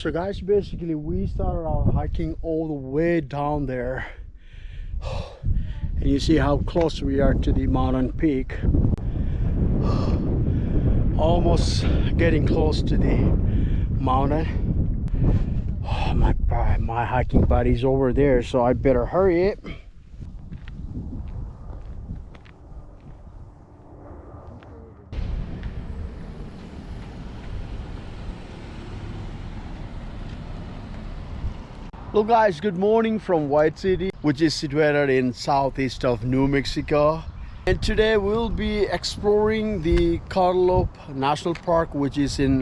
So guys, basically we started our hiking all the way down there, and you see how close we are to the mountain peak. Almost getting close to the mountain. My hiking buddy's over there, so I better hurry it. Hello guys, good morning from White City, which is situated in southeast of New Mexico. And today we'll be exploring the Guadalupe National Park, which is in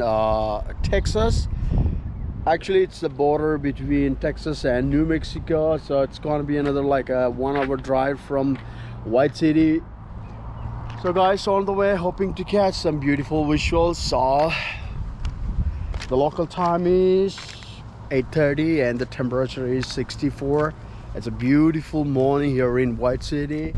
Texas. Actually, it's the border between Texas and New Mexico, so it's gonna be another like a 1 hour drive from White City. So guys, on the way, hoping to catch some beautiful visuals. The local time is 8:30 and the temperature is 64. It's a beautiful morning here in White City.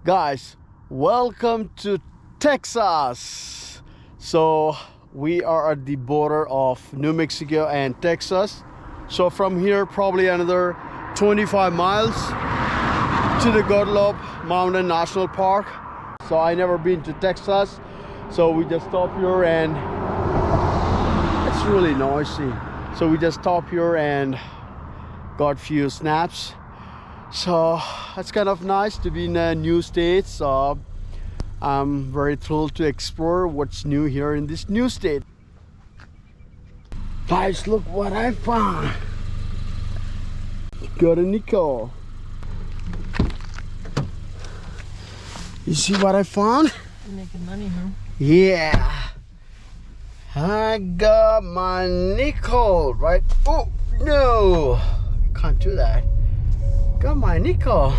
Guys, welcome to Texas. So we are at the border of New Mexico and Texas. So from here probably another 25 miles to the Guadalupe Mountains National Park. So I never been to Texas, so we just stop here, and it's really noisy. So we just stop here and got few snaps. So it's kind of nice to be in a new state. So I'm very thrilled to explore what's new here in this new state. Guys, look what I found. Got a nickel. You see what I found? You're making money, huh? Yeah. I got my nickel, right? Oh, no. I can't do that. Got my nickel.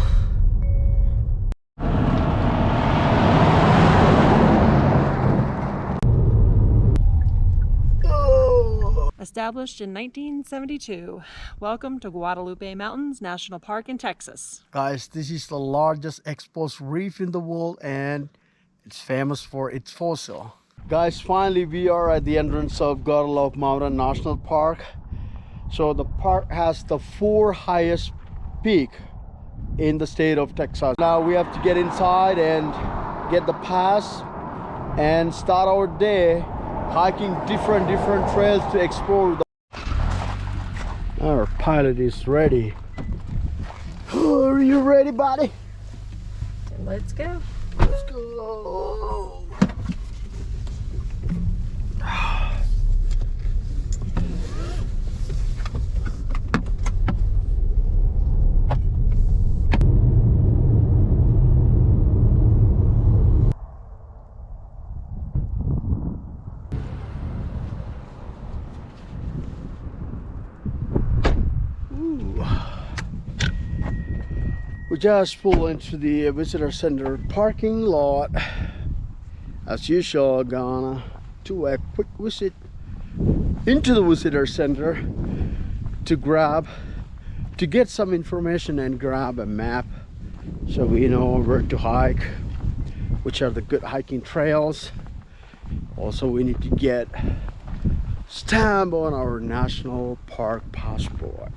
Established in 1972. Welcome to Guadalupe Mountains National Park in Texas. Guys, this is the largest exposed reef in the world, and it's famous for its fossil. Guys, finally we are at the entrance of Guadalupe Mountains National Park. So the park has the 4 highest peak in the state of Texas. Now we have to get inside and get the pass and start our day hiking different trails to explore. Our pilot is ready. Are you ready, buddy? Let's go. Let's go. We just pulled into the visitor center parking lot. As usual, gonna do a quick visit into the visitor center to get some information and grab a map so we know where to hike, which are the good hiking trails. Also, we need to get stamp on our national park passport.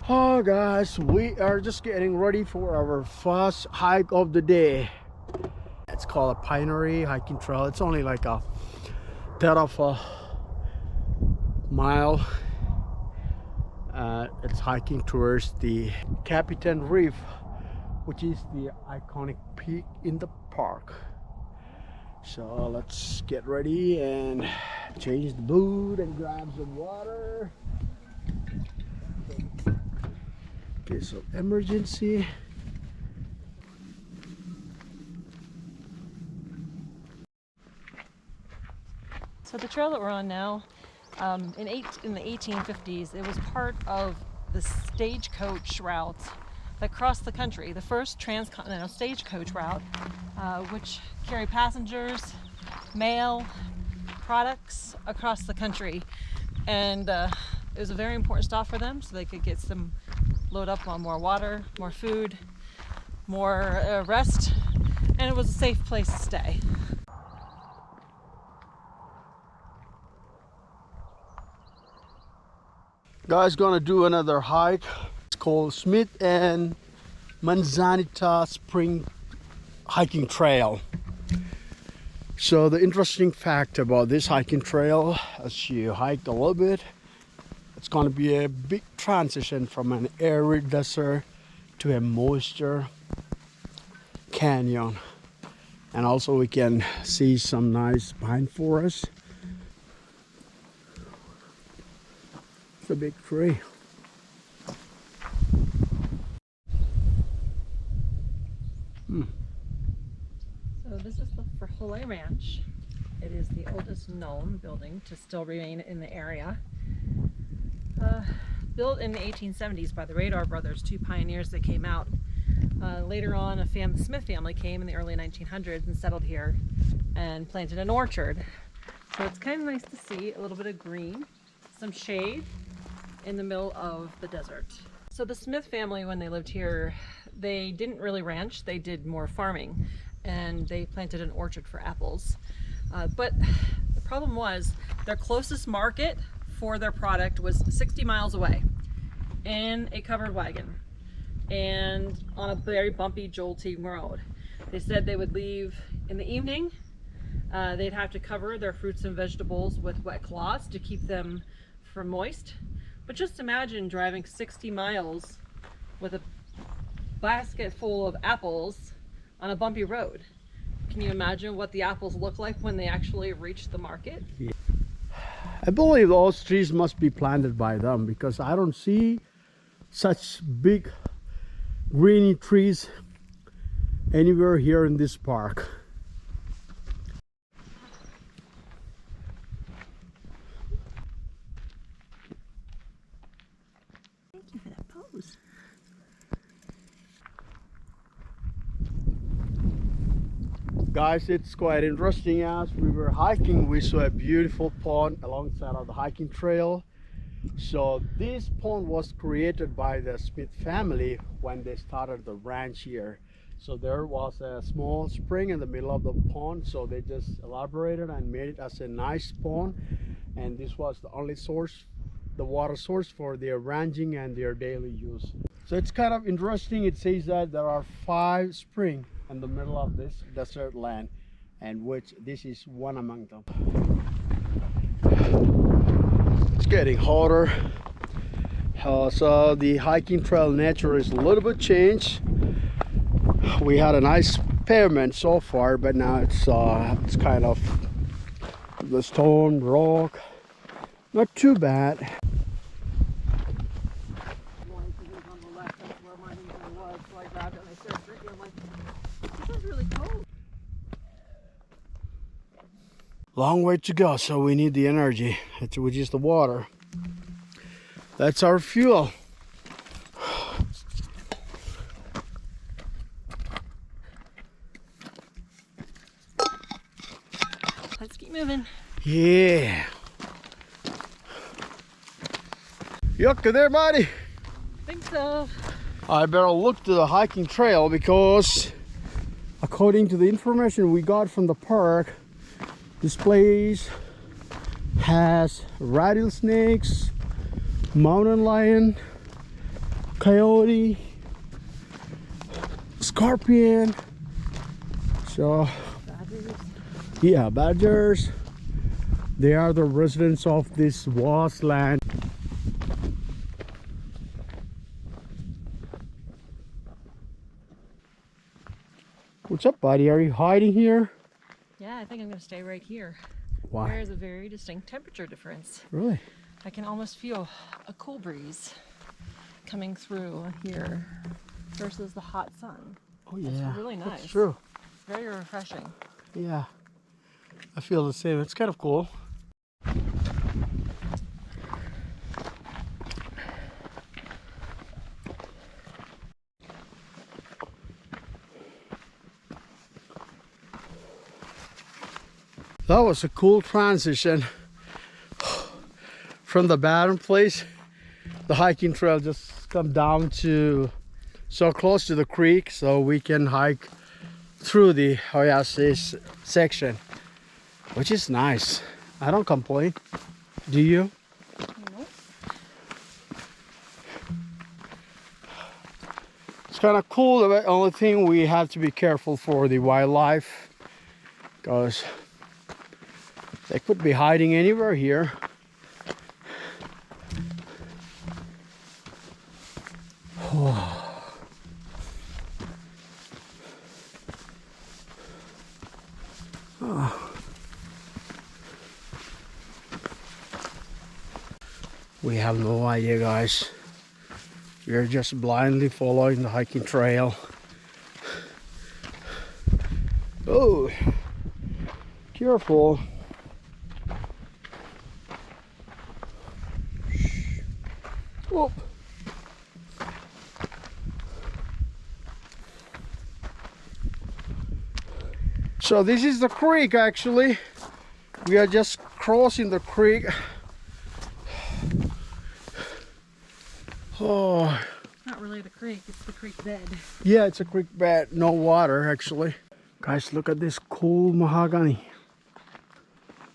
Oh guys, we are just getting ready for our first hike of the day. It's called a Pinery hiking trail. It's only like a third of a mile. It's hiking towards the Capitan Reef, which is the iconic peak in the park. So let's get ready and change the boot and grab some water. Okay, so emergency. So the trail that we're on now, in the 1850s, it was part of the stagecoach route that crossed the country, the first transcontinental stagecoach route, which carried passengers, mail, products across the country. And it was a very important stop for them, so they could get some load up on more water, more food, more rest, and it was a safe place to stay. Guys, gonna do another hike. It's called Smith and Manzanita Spring Hiking Trail. So the interesting fact about this hiking trail, as you hike a little bit, it's going to be a big transition from an arid desert to a moisture canyon. And also we can see some nice pine forest. It's a big tree. So this is the Frijole Ranch. It is the oldest known building to still remain in the area. Built in the 1870s by the Radar brothers, two pioneers that came out. Later on, the Smith family came in the early 1900s and settled here and planted an orchard. So it's kind of nice to see a little bit of green, some shade in the middle of the desert. So the Smith family, when they lived here, they didn't really ranch, they did more farming, and they planted an orchard for apples. But the problem was their closest market for their product was 60 miles away in a covered wagon and on a very bumpy, jolting road. They said they would leave in the evening. They'd have to cover their fruits and vegetables with wet cloths to keep them from moist. But just imagine driving 60 miles with a basket full of apples on a bumpy road. Can you imagine what the apples look like when they actually reach the market? Yeah. I believe those trees must be planted by them, because I don't see such big greeny trees anywhere here in this park. Thank you for that pose. Guys, it's quite interesting. As we were hiking, we saw a beautiful pond alongside of the hiking trail. So this pond was created by the Smith family when they started the ranch here. So there was a small spring in the middle of the pond, so they just elaborated and made it as a nice pond, and this was the only source, the water source for their ranching and their daily use. So it's kind of interesting. It says that there are 5 springs in the middle of this desert land, and which this is one among them. It's getting hotter, so the hiking trail nature is a little bit changed. We had a nice pavement so far, but now it's kind of the stone, rock, not too bad. Long way to go, so we need the energy, which is the water. That's our fuel. Let's keep moving. Yeah. You up there, buddy? Think so. I better look to the hiking trail, because according to the information we got from the park, this place has rattlesnakes, mountain lion, coyote, scorpion. So Badgers. yeah, badgers. They are the residents of this vast land. What's up, buddy? Are you hiding here? Yeah, I think I'm going to stay right here. Why? There is a very distinct temperature difference. Really? I can almost feel a cool breeze coming through here versus the hot sun. Oh yeah, It's really nice. That's true. It's very refreshing. Yeah, I feel the same. It's kind of cool. That was a cool transition from the bottom place. The hiking trail just come down to so close to the creek, so we can hike through the oasis section, which is nice. I don't complain. Do you? No. It's kind of cool. The only thing, we have to be careful for the wildlife, because they could be hiding anywhere here. We have no idea, guys. We are just blindly following the hiking trail. Oh, careful. Oh. So this is the creek, actually. We are just crossing the creek. Oh. Not really the creek, it's the creek bed. Yeah, it's a creek bed, no water actually. Guys, look at this cool mahogany.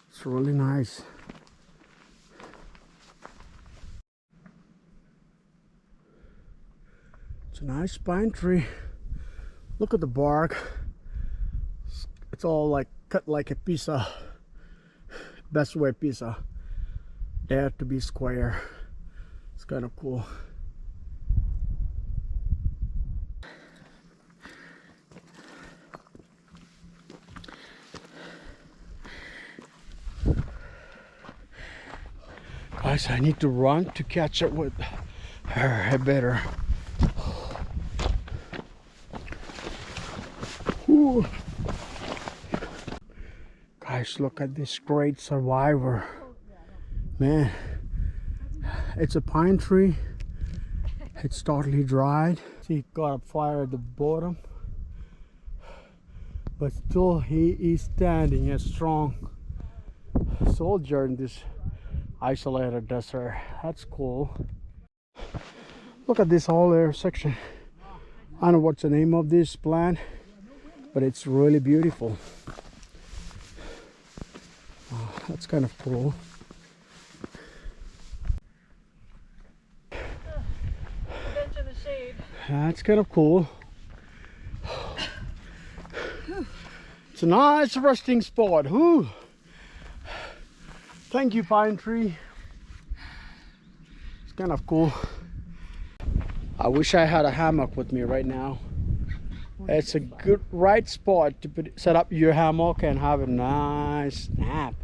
It's really nice. It's a nice pine tree. Look at the bark. It's all like cut like a pizza. Best way pizza. Dare to be square. It's kind of cool. Guys, I need to run to catch up with her. I better. Ooh. Guys, look at this great survivor. Man, it's a pine tree. It's totally dried. See, it got a fire at the bottom. But still, he is standing a strong soldier in this isolated desert. That's cool. Look at this whole air section. I don't know what's the name of this plant, but it's really beautiful. Oh, that's kind of cool. Bench in the shade. That's kind of cool. It's a nice resting spot. Whew. Thank you, pine tree. It's kind of cool. I wish I had a hammock with me right now. It's a good right spot to set up your hammock and have a nice nap.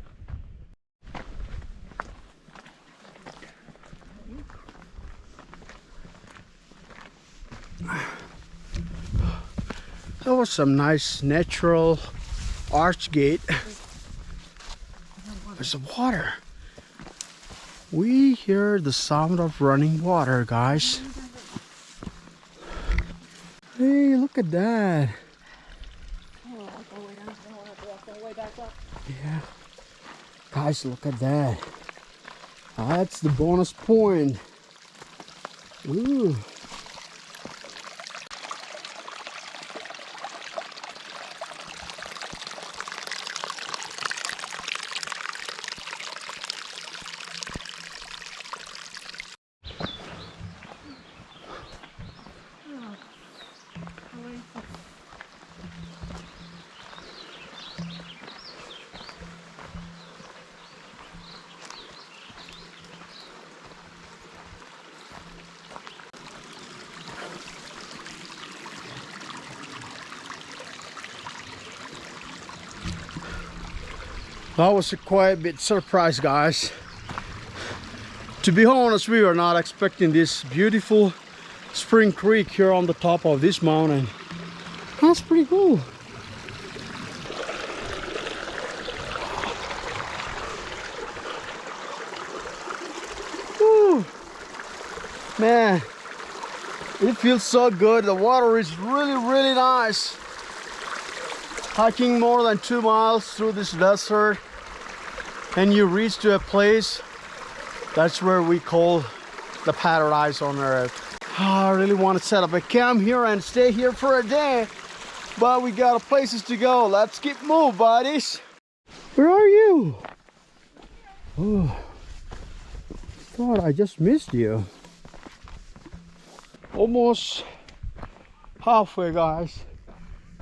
That was some nice natural arch gate. There's water. We hear the sound of running water, guys. Hey, look at that. Oh, I'll go way down. I don't want to walk all the way back up. Yeah. Guys, look at that. That's the bonus point. Ooh. That was a quite bit surprise, guys. To be honest, we were not expecting this beautiful spring creek here on the top of this mountain. That's pretty cool. Woo. Man, it feels so good. The water is really, really nice. hiking more than 2 miles through this desert, and you reach to a place that's where we call the paradise on earth. I really want to set up a camp here and stay here for a day, but we got places to go. Let's keep moving, buddies. Where are you? Oh, thought I just missed you. Almost halfway, guys.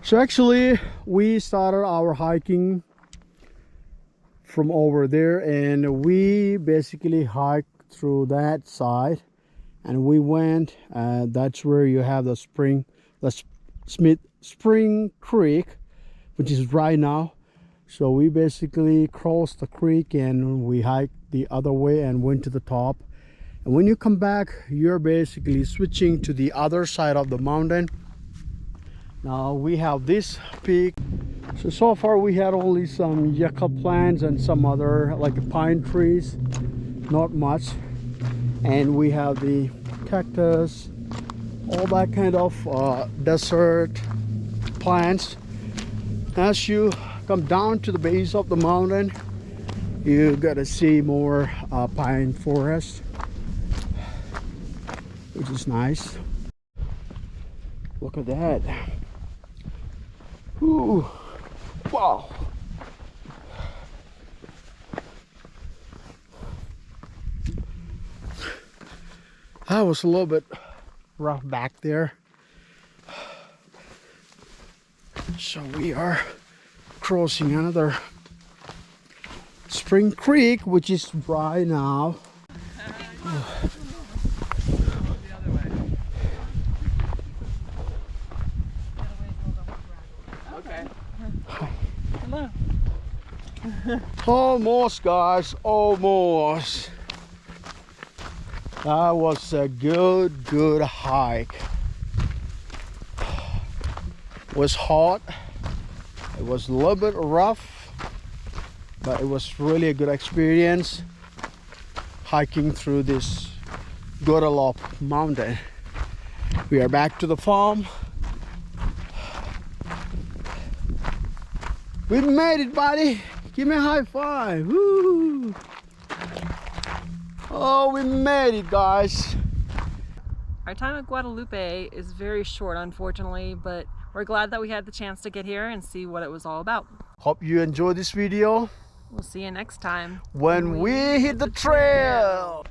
So actually we started our hiking from over there, and we basically hiked through that side, and we went, that's where you have the spring creek, which is right now. So we basically crossed the creek and we hiked the other way and went to the top. And when you come back, you're basically switching to the other side of the mountain. Now we have this peak. So far we had only some yucca plants and some other like pine trees, not much. And we have the cactus, all that kind of desert plants. As you come down to the base of the mountain, you gotta see more pine forest, which is nice. Look at that. Ooh, wow. That was a little bit rough back there. So we are crossing another spring creek, which is dry now. Okay. Hello. Almost, guys, almost. That was a good hike. It was hot. It was a little bit rough, but it was really a good experience hiking through this Guadalupe Mountain. We are back to the farm. We made it, buddy. Give me a high five. Woo! Oh, we made it, guys. Our time at Guadalupe is very short, unfortunately, but we're glad that we had the chance to get here and see what it was all about. Hope you enjoyed this video. We'll see you next time When we hit the trail.